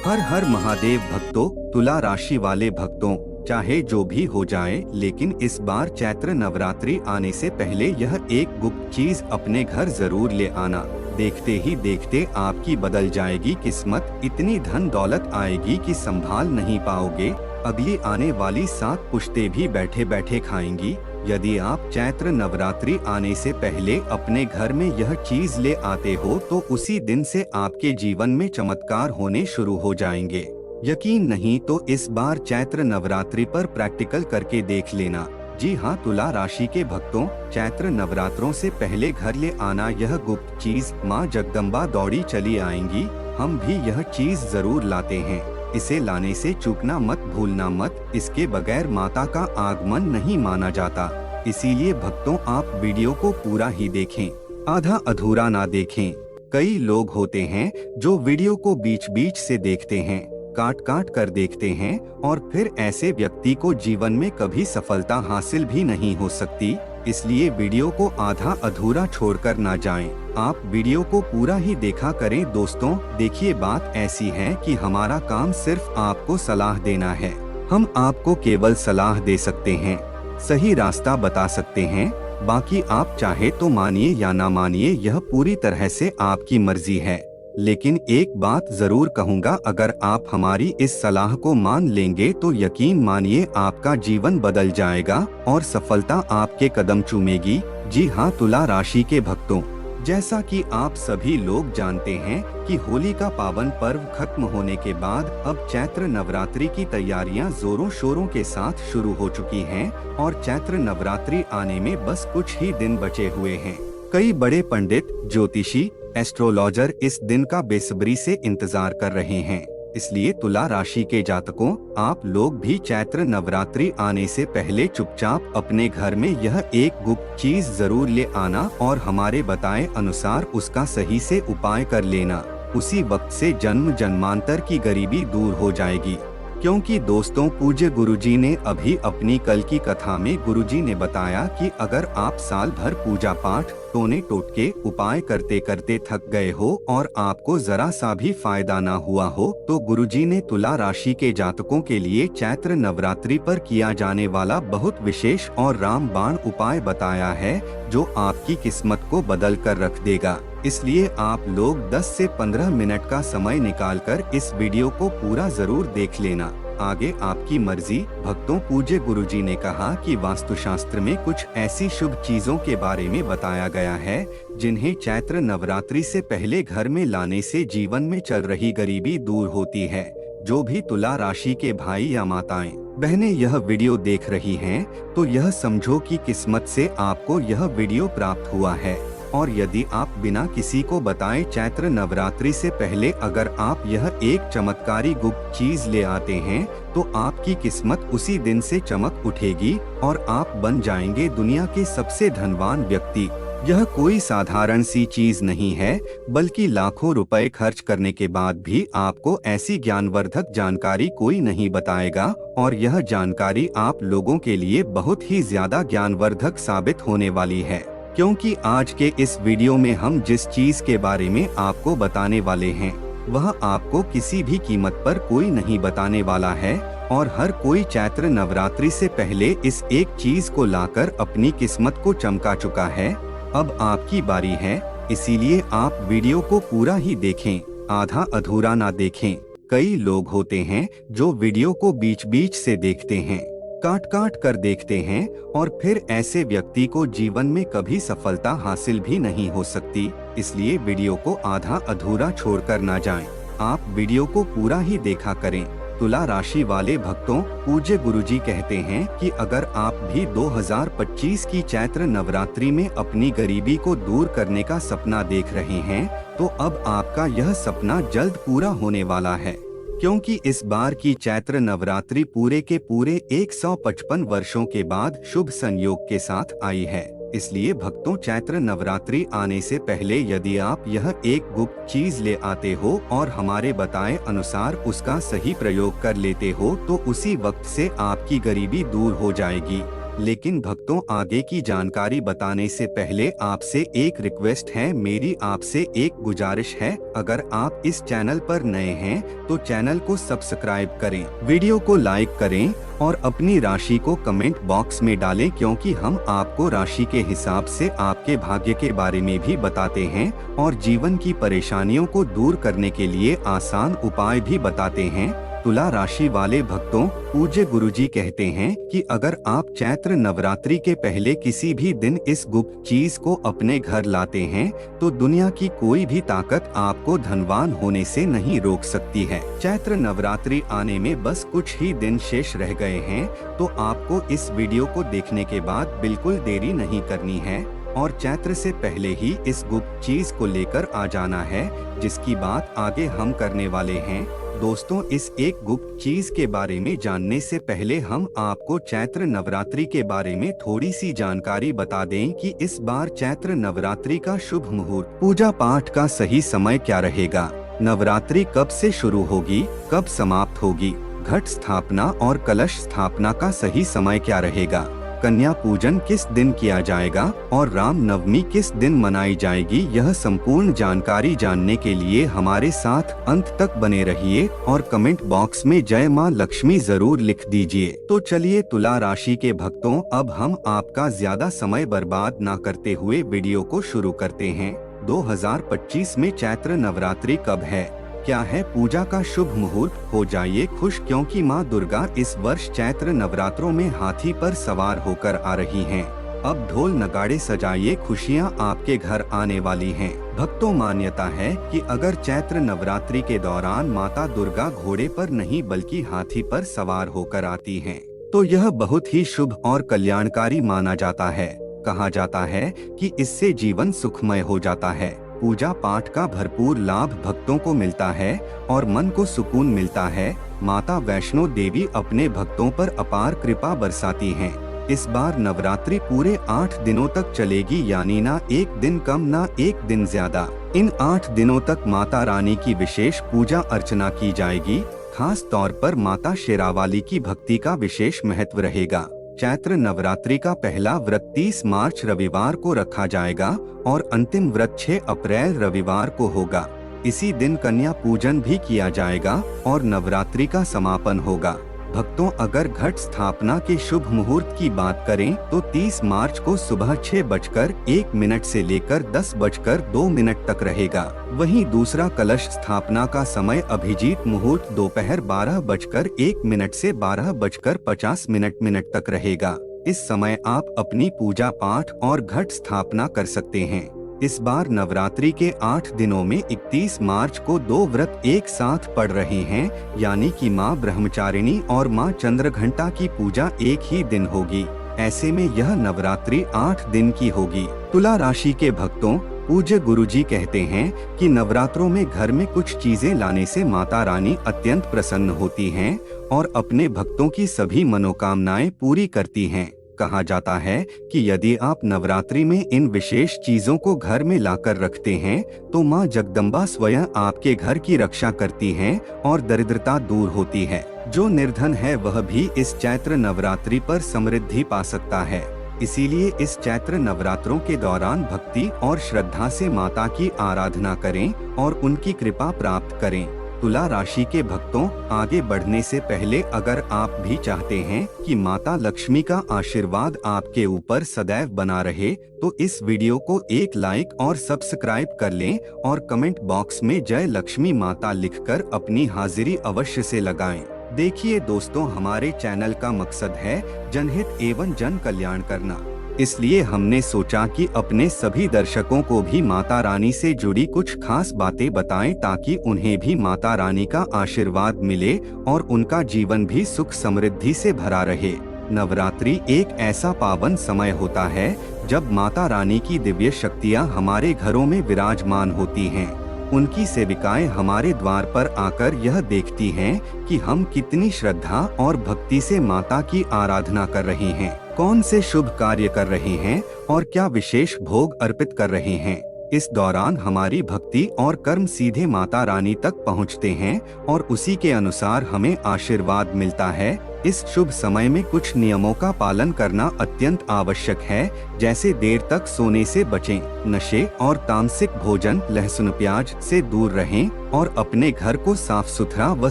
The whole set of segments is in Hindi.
हर हर महादेव भक्तों, तुला राशि वाले भक्तों, चाहे जो भी हो जाए, लेकिन इस बार चैत्र नवरात्रि आने से पहले यह एक गुप्त चीज अपने घर जरूर ले आना। देखते ही देखते आपकी बदल जाएगी किस्मत, इतनी धन दौलत आएगी कि संभाल नहीं पाओगे। अगली आने वाली 7 पुश्तें भी बैठे बैठे खाएंगी। यदि आप चैत्र नवरात्रि आने से पहले अपने घर में यह चीज ले आते हो तो उसी दिन से आपके जीवन में चमत्कार होने शुरू हो जाएंगे। यकीन नहीं तो इस बार चैत्र नवरात्रि पर प्रैक्टिकल करके देख लेना। जी हाँ, तुला राशि के भक्तों, चैत्र नवरात्रों से पहले घर ले आना यह गुप्त चीज माँ जगदम्बा दौड़ी चली आएंगी। हम भी यह चीज जरूर लाते हैं, इसे लाने से चूकना मत, भूलना मत। इसके बगैर माता का आगमन नहीं माना जाता। इसीलिए भक्तों, आप वीडियो को पूरा ही देखें, आधा अधूरा ना देखें। कई लोग होते हैं जो वीडियो को बीच बीच से देखते हैं, काट काट कर देखते हैं, और फिर ऐसे व्यक्ति को जीवन में कभी सफलता हासिल भी नहीं हो सकती। इसलिए वीडियो को आधा अधूरा छोड़कर ना जाएं। आप वीडियो को पूरा ही देखा करें। दोस्तों देखिए, बात ऐसी है कि हमारा काम सिर्फ आपको सलाह देना है। हम आपको केवल सलाह दे सकते हैं, सही रास्ता बता सकते हैं। बाकी आप चाहे तो मानिए या ना मानिए, यह पूरी तरह से आपकी मर्जी है। लेकिन एक बात जरूर कहूँगा, अगर आप हमारी इस सलाह को मान लेंगे तो यकीन मानिए आपका जीवन बदल जाएगा और सफलता आपके कदम चूमेगी। जी हाँ, तुला राशि के भक्तों, जैसा कि आप सभी लोग जानते हैं कि होली का पावन पर्व खत्म होने के बाद अब चैत्र नवरात्रि की तैयारियां जोरों शोरों के साथ शुरू हो चुकी हैं और चैत्र नवरात्रि आने में बस कुछ ही दिन बचे हुए हैं। कई बड़े पंडित, ज्योतिषी, एस्ट्रोलॉजर इस दिन का बेसब्री से इंतजार कर रहे हैं। इसलिए तुला राशि के जातकों, आप लोग भी चैत्र नवरात्रि आने से पहले चुपचाप अपने घर में यह एक गुप्त चीज जरूर ले आना और हमारे बताए अनुसार उसका सही से उपाय कर लेना। उसी वक्त से जन्म जन्मांतर की गरीबी दूर हो जाएगी। क्योंकि दोस्तों, पूज्य गुरुजी ने अभी अपनी कल की कथा में गुरुजी ने बताया कि अगर आप साल भर पूजा पाठ, टोने टोटके, उपाय करते करते थक गए हो और आपको जरा सा भी फायदा ना हुआ हो, तो गुरुजी ने तुला राशि के जातकों के लिए चैत्र नवरात्रि पर किया जाने वाला बहुत विशेष और रामबाण उपाय बताया है, जो आपकी किस्मत को बदल कर रख देगा। इसलिए आप लोग 10 से 15 मिनट का समय निकालकर इस वीडियो को पूरा जरूर देख लेना। आगे आपकी मर्जी। भक्तों, पूज्य गुरुजी ने कहा कि वास्तुशास्त्र में कुछ ऐसी शुभ चीजों के बारे में बताया गया है जिन्हें चैत्र नवरात्रि से पहले घर में लाने से जीवन में चल रही गरीबी दूर होती है। जो भी तुला राशि के भाई या माताएं बहनें यह वीडियो देख रही हैं, तो यह समझो कि किस्मत से आपको यह वीडियो प्राप्त हुआ है। और यदि आप बिना किसी को बताए चैत्र नवरात्रि से पहले अगर आप यह एक चमत्कारी गुप्त चीज ले आते हैं, तो आपकी किस्मत उसी दिन से चमक उठेगी और आप बन जाएंगे दुनिया के सबसे धनवान व्यक्ति। यह कोई साधारण सी चीज नहीं है, बल्कि लाखों रुपए खर्च करने के बाद भी आपको ऐसी ज्ञानवर्धक जानकारी कोई नहीं बताएगा, और यह जानकारी आप लोगों के लिए बहुत ही ज्यादा ज्ञानवर्धक साबित होने वाली है। क्योंकि आज के इस वीडियो में हम जिस चीज के बारे में आपको बताने वाले हैं, वह आपको किसी भी कीमत पर कोई नहीं बताने वाला है, और हर कोई चैत्र नवरात्रि से पहले इस एक चीज को लाकर अपनी किस्मत को चमका चुका है। अब आपकी बारी है, इसीलिए आप वीडियो को पूरा ही देखें, आधा अधूरा ना देखें। कई लोग होते हैं जो वीडियो को बीच बीच से देखते हैं, काट काट कर देखते हैं, और फिर ऐसे व्यक्ति को जीवन में कभी सफलता हासिल भी नहीं हो सकती। इसलिए वीडियो को आधा अधूरा छोड़कर ना जाएं। आप वीडियो को पूरा ही देखा करें। तुला राशि वाले भक्तों, पूज्य गुरुजी कहते हैं कि अगर आप भी 2025 की चैत्र नवरात्रि में अपनी गरीबी को दूर करने का सपना देख रहे हैं, तो अब आपका यह सपना जल्द पूरा होने वाला है। क्योंकि इस बार की चैत्र नवरात्रि पूरे के पूरे 155 वर्षों के बाद शुभ संयोग के साथ आई है। इसलिए भक्तों, चैत्र नवरात्रि आने से पहले यदि आप यह एक गुप्त चीज ले आते हो और हमारे बताए अनुसार उसका सही प्रयोग कर लेते हो, तो उसी वक्त से आपकी गरीबी दूर हो जाएगी। लेकिन भक्तों, आगे की जानकारी बताने से पहले आपसे एक रिक्वेस्ट है, मेरी आपसे एक गुजारिश है। अगर आप इस चैनल पर नए हैं तो चैनल को सब्सक्राइब करें, वीडियो को लाइक करें और अपनी राशि को कमेंट बॉक्स में डालें, क्योंकि हम आपको राशि के हिसाब से आपके भाग्य के बारे में भी बताते हैं और जीवन की परेशानियों को दूर करने के लिए आसान उपाय भी बताते हैं। तुला राशि वाले भक्तों, पूज्य गुरुजी कहते हैं कि अगर आप चैत्र नवरात्रि के पहले किसी भी दिन इस गुप्त चीज को अपने घर लाते हैं तो दुनिया की कोई भी ताकत आपको धनवान होने से नहीं रोक सकती है। चैत्र नवरात्रि आने में बस कुछ ही दिन शेष रह गए हैं, तो आपको इस वीडियो को देखने के बाद बिल्कुल देरी नहीं करनी है और चैत्र से पहले ही इस गुप्त चीज को लेकर आ जाना है, जिसकी बात आगे हम करने वाले हैं। दोस्तों, इस एक गुप्त चीज के बारे में जानने से पहले हम आपको चैत्र नवरात्रि के बारे में थोड़ी सी जानकारी बता दें कि इस बार चैत्र नवरात्रि का शुभ मुहूर्त, पूजा पाठ का सही समय क्या रहेगा, नवरात्रि कब से शुरू होगी, कब समाप्त होगी, घट स्थापना और कलश स्थापना का सही समय क्या रहेगा, कन्या पूजन किस दिन किया जाएगा और राम नवमी किस दिन मनाई जाएगी, यह संपूर्ण जानकारी जानने के लिए हमारे साथ अंत तक बने रहिए और कमेंट बॉक्स में जय मां लक्ष्मी जरूर लिख दीजिए। तो चलिए तुला राशि के भक्तों, अब हम आपका ज्यादा समय बर्बाद ना करते हुए वीडियो को शुरू करते हैं। 2025 में चैत्र नवरात्रि कब है, क्या है पूजा का शुभ मुहूर्त? हो जाइए खुश, क्योंकि माँ दुर्गा इस वर्ष चैत्र नवरात्रों में हाथी पर सवार होकर आ रही हैं। अब ढोल नगाड़े सजाइए, खुशियाँ आपके घर आने वाली हैं। भक्तों, मान्यता है कि अगर चैत्र नवरात्रि के दौरान माता दुर्गा घोड़े पर नहीं बल्कि हाथी पर सवार होकर आती हैं, तो यह बहुत ही शुभ और कल्याणकारी माना जाता है। कहा जाता है कि इससे जीवन सुखमय हो जाता है। पूजा पाठ का भरपूर लाभ भक्तों को मिलता है और मन को सुकून मिलता है। माता वैष्णो देवी अपने भक्तों पर अपार कृपा बरसाती हैं। इस बार नवरात्रि पूरे 8 दिनों तक चलेगी, यानी ना एक दिन कम ना एक दिन ज्यादा। इन 8 दिनों तक माता रानी की विशेष पूजा अर्चना की जाएगी। खास तौर पर माता शेरावाली की भक्ति का विशेष महत्व रहेगा। चैत्र नवरात्रि का पहला व्रत 30 मार्च रविवार को रखा जाएगा और अंतिम व्रत 6 अप्रैल रविवार को होगा। इसी दिन कन्या पूजन भी किया जाएगा और नवरात्रि का समापन होगा। भक्तों, अगर घट स्थापना के शुभ मुहूर्त की बात करें तो 30 मार्च को सुबह 6:01 से लेकर 10:02 तक रहेगा। वहीं दूसरा कलश स्थापना का समय अभिजीत मुहूर्त दोपहर 12:01 से 12:50 तक रहेगा। इस समय आप अपनी पूजा पाठ और घट स्थापना कर सकते हैं। इस बार नवरात्रि के 8 दिनों में 31 मार्च को 2 व्रत एक साथ पड़ रहे हैं, यानी कि माँ ब्रह्मचारिणी और माँ चंद्रघंटा की पूजा एक ही दिन होगी। ऐसे में यह नवरात्रि 8 दिन की होगी। तुला राशि के भक्तों, पूज्य गुरुजी कहते हैं कि नवरात्रों में घर में कुछ चीजें लाने से माता रानी अत्यंत प्रसन्न होती हैं और अपने भक्तों की सभी मनोकामनाएं पूरी करती हैं। कहा जाता है कि यदि आप नवरात्रि में इन विशेष चीजों को घर में लाकर रखते हैं तो मां जगदम्बा स्वयं आपके घर की रक्षा करती हैं और दरिद्रता दूर होती है। जो निर्धन है वह भी इस चैत्र नवरात्रि पर समृद्धि पा सकता है। इसीलिए इस चैत्र नवरात्रों के दौरान भक्ति और श्रद्धा से माता की आराधना करें और उनकी कृपा प्राप्त करें। तुला राशि के भक्तों, आगे बढ़ने से पहले अगर आप भी चाहते हैं कि माता लक्ष्मी का आशीर्वाद आपके ऊपर सदैव बना रहे तो इस वीडियो को एक लाइक और सब्सक्राइब कर लें और कमेंट बॉक्स में जय लक्ष्मी माता लिखकर अपनी हाजिरी अवश्य से लगाएं। देखिए दोस्तों, हमारे चैनल का मकसद है जनहित एवं जन कल्याण करना। इसलिए हमने सोचा कि अपने सभी दर्शकों को भी माता रानी से जुड़ी कुछ खास बातें बताएं ताकि उन्हें भी माता रानी का आशीर्वाद मिले और उनका जीवन भी सुख समृद्धि से भरा रहे। नवरात्रि एक ऐसा पावन समय होता है जब माता रानी की दिव्य शक्तियां हमारे घरों में विराजमान होती हैं। उनकी सेविकाएं हमारे द्वार पर आकर यह देखती हैं कि हम कितनी श्रद्धा और भक्ति से माता की आराधना कर रहे हैं, कौन से शुभ कार्य कर रहे हैं और क्या विशेष भोग अर्पित कर रहे हैं। इस दौरान हमारी भक्ति और कर्म सीधे माता रानी तक पहुंचते हैं और उसी के अनुसार हमें आशीर्वाद मिलता है। इस शुभ समय में कुछ नियमों का पालन करना अत्यंत आवश्यक है, जैसे देर तक सोने से बचें, नशे और तामसिक भोजन, लहसुन प्याज से दूर रहें और अपने घर को साफ सुथरा व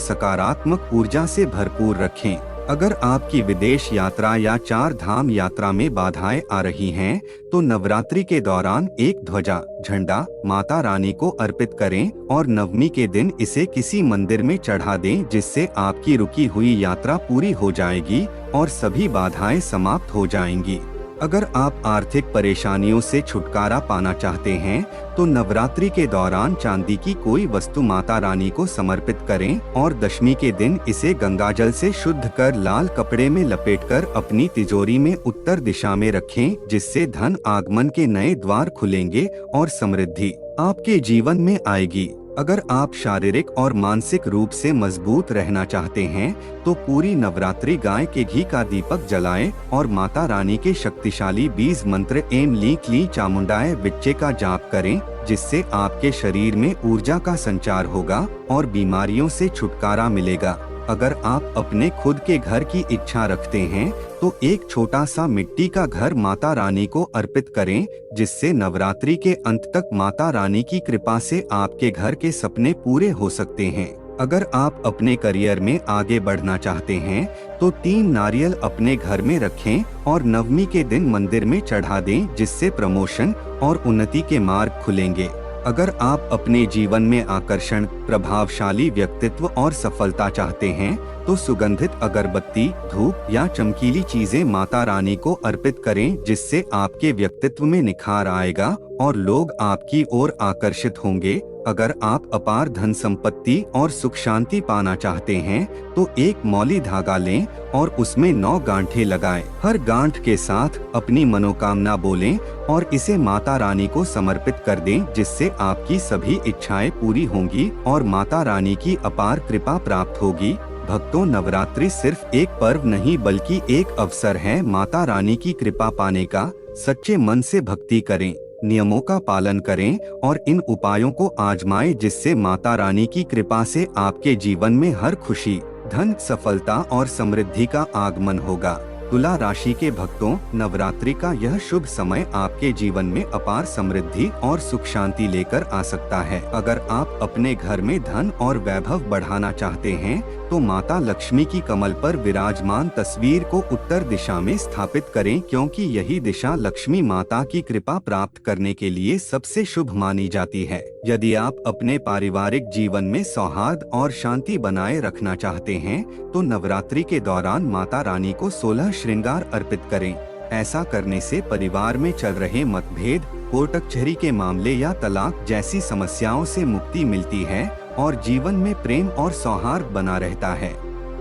सकारात्मक ऊर्जा से भरपूर रखें। अगर आपकी विदेश यात्रा या 4 धाम यात्रा में बाधाएं आ रही हैं, तो नवरात्रि के दौरान एक ध्वजा झंडा माता रानी को अर्पित करें और नवमी के दिन इसे किसी मंदिर में चढ़ा दें, जिससे आपकी रुकी हुई यात्रा पूरी हो जाएगी और सभी बाधाएं समाप्त हो जाएंगी। अगर आप आर्थिक परेशानियों से छुटकारा पाना चाहते हैं, तो नवरात्रि के दौरान चांदी की कोई वस्तु माता रानी को समर्पित करें और दशमी के दिन इसे गंगाजल से शुद्ध कर लाल कपड़े में लपेटकर अपनी तिजोरी में उत्तर दिशा में रखें, जिससे धन आगमन के नए द्वार खुलेंगे और समृद्धि आपके जीवन में आएगी। अगर आप शारीरिक और मानसिक रूप से मजबूत रहना चाहते हैं, तो पूरी नवरात्रि गाय के घी का दीपक जलाएं और माता रानी के शक्तिशाली बीज मंत्र एम ली क्ली चामुंडाय विच्चे का जाप करें, जिससे आपके शरीर में ऊर्जा का संचार होगा और बीमारियों से छुटकारा मिलेगा। अगर आप अपने खुद के घर की इच्छा रखते हैं, तो एक छोटा सा मिट्टी का घर माता रानी को अर्पित करें, जिससे नवरात्रि के अंत तक माता रानी की कृपा से आपके घर के सपने पूरे हो सकते हैं। अगर आप अपने करियर में आगे बढ़ना चाहते हैं, तो 3 नारियल अपने घर में रखें और नवमी के दिन मंदिर में चढ़ा दें, जिससे प्रमोशन और उन्नति के मार्ग खुलेंगे। अगर आप अपने जीवन में आकर्षण, प्रभावशाली व्यक्तित्व और सफलता चाहते हैं, तो सुगंधित अगरबत्ती, धूप या चमकीली चीजें माता रानी को अर्पित करें, जिससे आपके व्यक्तित्व में निखार आएगा और लोग आपकी ओर आकर्षित होंगे। अगर आप अपार धन संपत्ति और सुख शांति पाना चाहते हैं, तो एक मौली धागा लें और उसमें 9 गांठें लगाएं। हर गांठ के साथ अपनी मनोकामना बोलें और इसे माता रानी को समर्पित कर दें, जिससे आपकी सभी इच्छाएं पूरी होंगी और माता रानी की अपार कृपा प्राप्त होगी। भक्तों, नवरात्रि सिर्फ एक पर्व नहीं बल्कि एक अवसर है माता रानी की कृपा पाने का। सच्चे मन से भक्ति करें, नियमों का पालन करें और इन उपायों को आजमाएं, जिससे माता रानी की कृपा से आपके जीवन में हर खुशी, धन, सफलता और समृद्धि का आगमन होगा। तुला राशि के भक्तों, नवरात्रि का यह शुभ समय आपके जीवन में अपार समृद्धि और सुख शांति लेकर आ सकता है। अगर आप अपने घर में धन और वैभव बढ़ाना चाहते हैं, तो माता लक्ष्मी की कमल पर विराजमान तस्वीर को उत्तर दिशा में स्थापित करें, क्योंकि यही दिशा लक्ष्मी माता की कृपा प्राप्त करने के लिए सबसे शुभ मानी जाती है। यदि आप अपने पारिवारिक जीवन में सौहार्द और शांति बनाए रखना चाहते हैं, तो नवरात्रि के दौरान माता रानी को 16 श्रृंगार अर्पित करें। ऐसा करने से परिवार में चल रहे मतभेद, कोर्ट कचहरी के मामले या तलाक जैसी समस्याओं से मुक्ति मिलती है और जीवन में प्रेम और सौहार्द बना रहता है।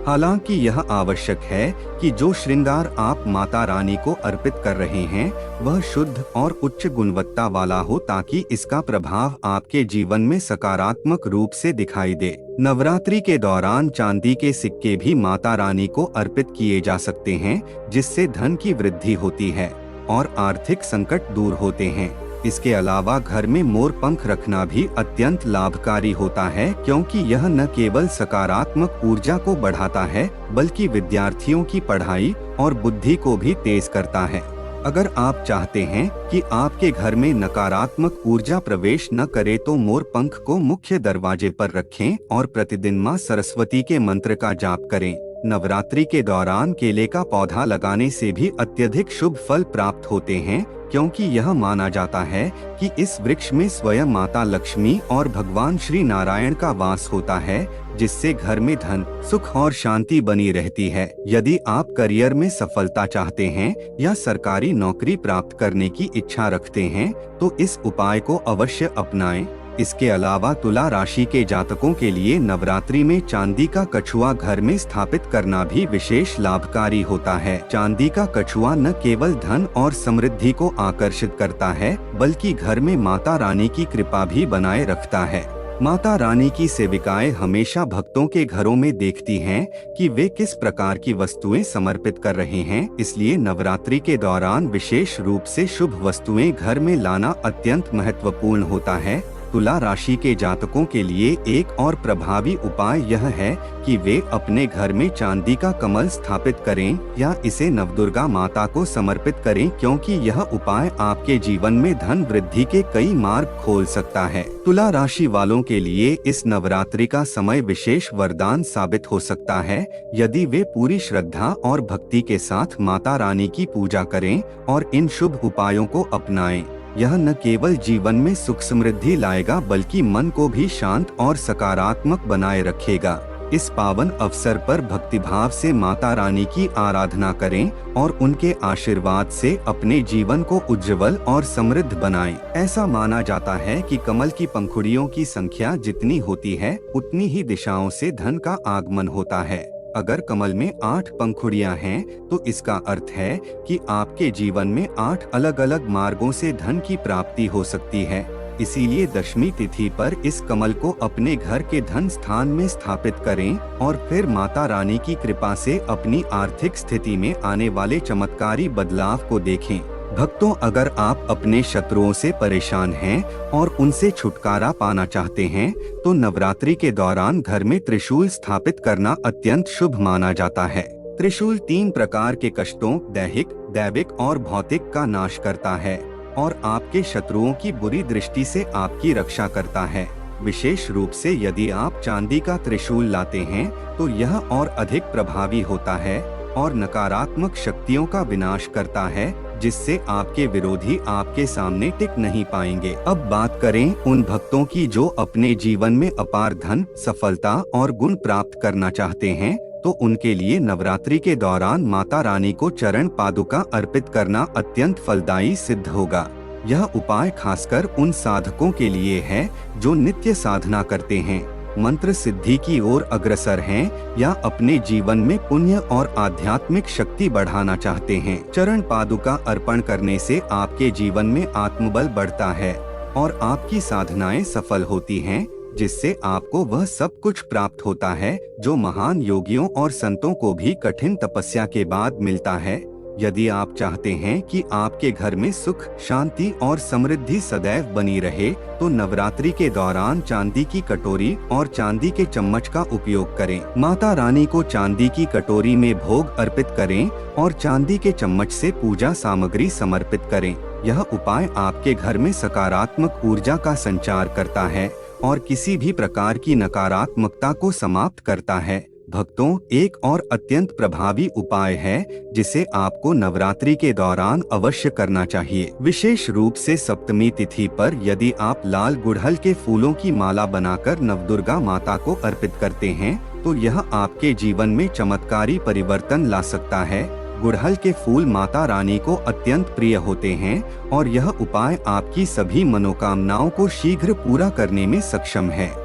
हालांकि यह आवश्यक है कि जो श्रृंगार आप माता रानी को अर्पित कर रहे हैं, वह शुद्ध और उच्च गुणवत्ता वाला हो, ताकि इसका प्रभाव आपके जीवन में सकारात्मक रूप से दिखाई दे। नवरात्रि के दौरान चांदी के सिक्के भी माता रानी को अर्पित किए जा सकते हैं, जिससे धन की वृद्धि होती है और आर्थिक संकट दूर होते हैं। इसके अलावा घर में मोर पंख रखना भी अत्यंत लाभकारी होता है, क्योंकि यह न केवल सकारात्मक ऊर्जा को बढ़ाता है, बल्कि विद्यार्थियों की पढ़ाई और बुद्धि को भी तेज करता है। अगर आप चाहते हैं कि आपके घर में नकारात्मक ऊर्जा प्रवेश न करे, तो मोर पंख को मुख्य दरवाजे पर रखें और प्रतिदिन मां सरस्वती के मंत्र का जाप करें। नवरात्रि के दौरान केले का पौधा लगाने से भी अत्यधिक शुभ फल प्राप्त होते हैं, क्योंकि यह माना जाता है कि इस वृक्ष में स्वयं माता लक्ष्मी और भगवान श्री नारायण का वास होता है, जिससे घर में धन, सुख और शांति बनी रहती है। यदि आप करियर में सफलता चाहते हैं या सरकारी नौकरी प्राप्त करने की इच्छा रखते हैं, तो इस उपाय को अवश्य अपनाएं। इसके अलावा तुला राशि के जातकों के लिए नवरात्रि में चांदी का कछुआ घर में स्थापित करना भी विशेष लाभकारी होता है। चांदी का कछुआ न केवल धन और समृद्धि को आकर्षित करता है, बल्कि घर में माता रानी की कृपा भी बनाए रखता है। माता रानी की सेविकाएं हमेशा भक्तों के घरों में देखती हैं कि वे किस प्रकार की वस्तुएं समर्पित कर रहे हैं, इसलिए नवरात्रि के दौरान विशेष रूप से शुभ वस्तुएं घर में लाना अत्यंत महत्वपूर्ण होता है। तुला राशि के जातकों के लिए एक और प्रभावी उपाय यह है कि वे अपने घर में चांदी का कमल स्थापित करें या इसे नवदुर्गा माता को समर्पित करें, क्योंकि यह उपाय आपके जीवन में धन वृद्धि के कई मार्ग खोल सकता है। तुला राशि वालों के लिए इस नवरात्रि का समय विशेष वरदान साबित हो सकता है यदि वे पूरी श्रद्धा और भक्ति के साथ माता रानी की पूजा करें और इन शुभ उपायों को अपनाएं। यह न केवल जीवन में सुख समृद्धि लाएगा बल्कि मन को भी शांत और सकारात्मक बनाए रखेगा। इस पावन अवसर पर भक्तिभाव से माता रानी की आराधना करें और उनके आशीर्वाद से अपने जीवन को उज्जवल और समृद्ध बनाएं। ऐसा माना जाता है कि कमल की पंखुड़ियों की संख्या जितनी होती है उतनी ही दिशाओं से धन का आगमन होता है। अगर कमल में 8 पंखुड़ियां हैं तो इसका अर्थ है कि आपके जीवन में 8 अलग अलग मार्गों से धन की प्राप्ति हो सकती है। इसीलिए दशमी तिथि पर इस कमल को अपने घर के धन स्थान में स्थापित करें और फिर माता रानी की कृपा से अपनी आर्थिक स्थिति में आने वाले चमत्कारी बदलाव को देखें। भक्तों, अगर आप अपने शत्रुओं से परेशान हैं और उनसे छुटकारा पाना चाहते हैं तो नवरात्रि के दौरान घर में त्रिशूल स्थापित करना अत्यंत शुभ माना जाता है। त्रिशूल 3 प्रकार के कष्टों, दैहिक, दैविक और भौतिक का नाश करता है और आपके शत्रुओं की बुरी दृष्टि से आपकी रक्षा करता है। विशेष रूप से यदि आप चांदी का त्रिशूल लाते हैं तो यह और अधिक प्रभावी होता है और नकारात्मक शक्तियों का विनाश करता है, जिससे आपके विरोधी आपके सामने टिक नहीं पाएंगे। अब बात करें उन भक्तों की जो अपने जीवन में अपार धन, सफलता और गुण प्राप्त करना चाहते हैं, तो उनके लिए नवरात्रि के दौरान माता रानी को चरण पादुका अर्पित करना अत्यंत फलदायी सिद्ध होगा। यह उपाय खासकर उन साधकों के लिए है जो नित्य साधना करते हैं, मंत्र सिद्धि की ओर अग्रसर हैं या अपने जीवन में पुण्य और आध्यात्मिक शक्ति बढ़ाना चाहते हैं। चरण पादुका अर्पण करने से आपके जीवन में आत्मबल बढ़ता है और आपकी साधनाएं सफल होती हैं, जिससे आपको वह सब कुछ प्राप्त होता है जो महान योगियों और संतों को भी कठिन तपस्या के बाद मिलता है। यदि आप चाहते हैं कि आपके घर में सुख, शांति और समृद्धि सदैव बनी रहे, तो नवरात्रि के दौरान चांदी की कटोरी और चांदी के चम्मच का उपयोग करें। माता रानी को चांदी की कटोरी में भोग अर्पित करें और चांदी के चम्मच से पूजा सामग्री समर्पित करें। यह उपाय आपके घर में सकारात्मक ऊर्जा का संचार करता है और किसी भी प्रकार की नकारात्मकता को समाप्त करता है। भक्तों, एक और अत्यंत प्रभावी उपाय है जिसे आपको नवरात्रि के दौरान अवश्य करना चाहिए। विशेष रूप से सप्तमी तिथि पर यदि आप लाल गुड़हल के फूलों की माला बनाकर नवदुर्गा माता को अर्पित करते हैं तो यह आपके जीवन में चमत्कारी परिवर्तन ला सकता है। गुड़हल के फूल माता रानी को अत्यंत प्रिय होते हैं और यह उपाय आपकी सभी मनोकामनाओं को शीघ्र पूरा करने में सक्षम है।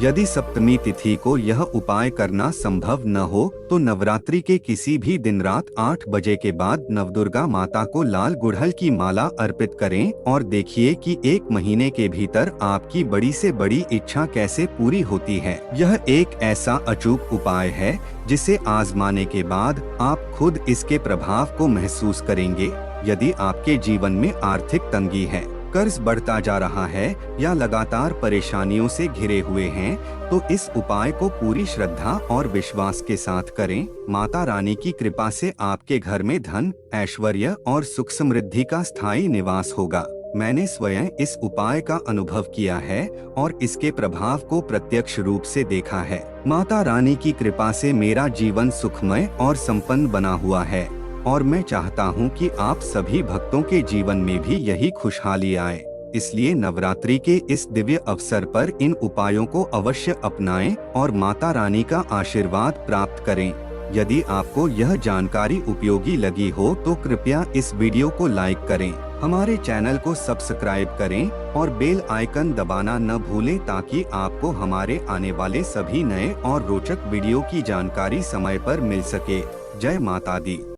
यदि सप्तमी तिथि को यह उपाय करना संभव न हो तो नवरात्रि के किसी भी दिन रात 8 बजे के बाद नवदुर्गा माता को लाल गुड़हल की माला अर्पित करें और देखिए कि 1 महीने के भीतर आपकी बड़ी से बड़ी इच्छा कैसे पूरी होती है। यह एक ऐसा अचूक उपाय है जिसे आजमाने के बाद आप खुद इसके प्रभाव को महसूस करेंगे। यदि आपके जीवन में आर्थिक तंगी है, कर्ज बढ़ता जा रहा है या लगातार परेशानियों से घिरे हुए हैं, तो इस उपाय को पूरी श्रद्धा और विश्वास के साथ करें। माता रानी की कृपा से आपके घर में धन, ऐश्वर्य और सुख समृद्धि का स्थायी निवास होगा। मैंने स्वयं इस उपाय का अनुभव किया है और इसके प्रभाव को प्रत्यक्ष रूप से देखा है। माता रानी की कृपा से मेरा जीवन सुखमय और संपन्न बना हुआ है और मैं चाहता हूं कि आप सभी भक्तों के जीवन में भी यही खुशहाली आए। इसलिए नवरात्रि के इस दिव्य अवसर पर इन उपायों को अवश्य अपनाएं और माता रानी का आशीर्वाद प्राप्त करें। यदि आपको यह जानकारी उपयोगी लगी हो तो कृपया इस वीडियो को लाइक करें, हमारे चैनल को सब्सक्राइब करें और बेल आइकन दबाना न भूलें ताकि आपको हमारे आने वाले सभी नए और रोचक वीडियो की जानकारी समय पर मिल सके। जय माता दी।